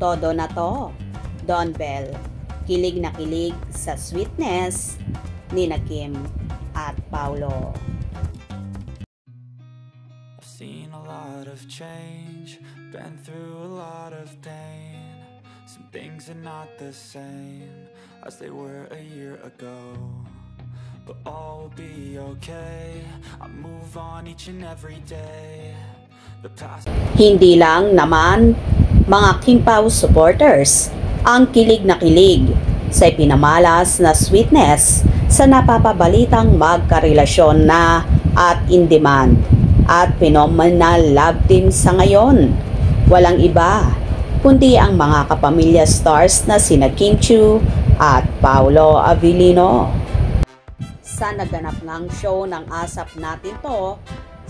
Todo na to, Don Bell. Kilig na kilig sa sweetness ni Kim at Paulo. I've seen a lot of change, been through a lot of pain. Some things are not the same as they were a year ago, but all will be okay. I move on each and every day. Hindi lang naman mga Kim Pao supporters ang kilig na kilig sa ipinamalas na sweetness sa napapabalitang magkarelasyon na at in demand at phenomenal love team sa ngayon. Walang iba kundi ang mga kapamilya stars na sina Kim Chiu at Paolo Avellino. Sa naganap ngang show ng ASAP Natin To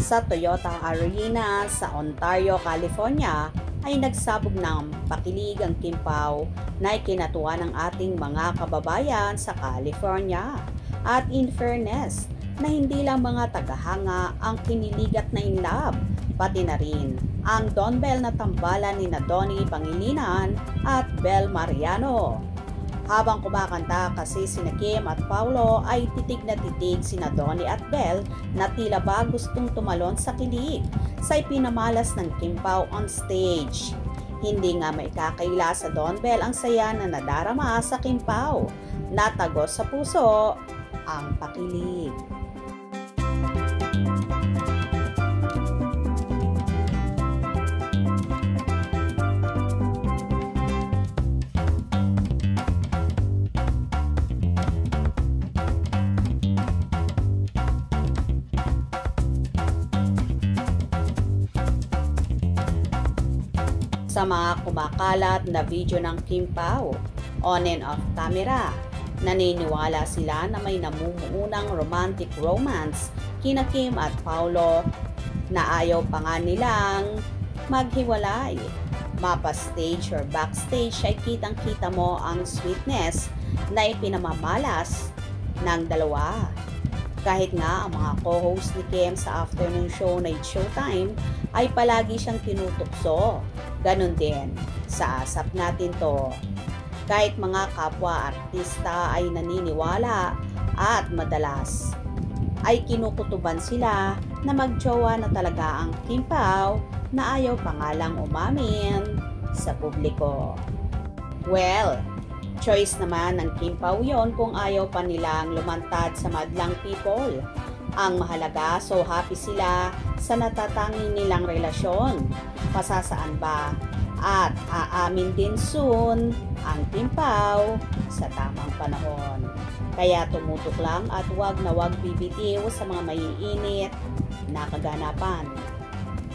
sa Toyota Arena sa Ontario, California, ay nagsabog ng pakilig ang Kim Pao na ikinatuwa ng ating mga kababayan sa California. At in fairness, na hindi lang mga tagahanga ang kiniligat na in love, pati na rin ang Don Bell na tambalan ni Donnie Pangilinan at Bel Mariano. Habang kumakanta kasi sina Kim at Paulo ay titig na titig sina Donnie at Bel na tila ba gustong tumalon sa kilig sa ipinamalas ng Kim Pao on stage. Hindi nga may kakaila sa Don Bell ang saya na nadarama sa Kim Pao. Natagos sa puso ang pakilig. Sa mga kumakalat na video ng Kim Pao on and off camera, naniniwala sila na may namumuunang romantic romance kina Kim at Paulo na ayaw pa nga nilang maghiwalay. Mapa stage or backstage ay kitang-kita mo ang sweetness na ipinamamalas ng dalawa. Kahit nga ang mga co-host ni Kim sa afternoon show Night Showtime ay palagi siyang tinutukso. Ganon din sa ASAP Natin To. Kahit mga kapwa artista ay naniniwala at madalas ay kinukutuban sila na magjowa na talaga ang Kim Pao na ayaw pa nga lang umamin sa publiko. Well, choice naman ng Kim Pao yon kung ayaw pa nilang lumantad sa madlang people. Ang mahalaga, so happy sila sa natatangi nilang relasyon. Pasasaan ba? At aamin din soon ang Kim Pao sa tamang panahon. Kaya tumutok lang at wag na wag bibitiw sa mga maiinit na kaganapan.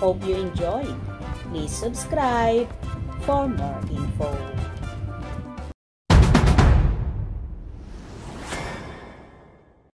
Hope you enjoyed. Please subscribe for more info.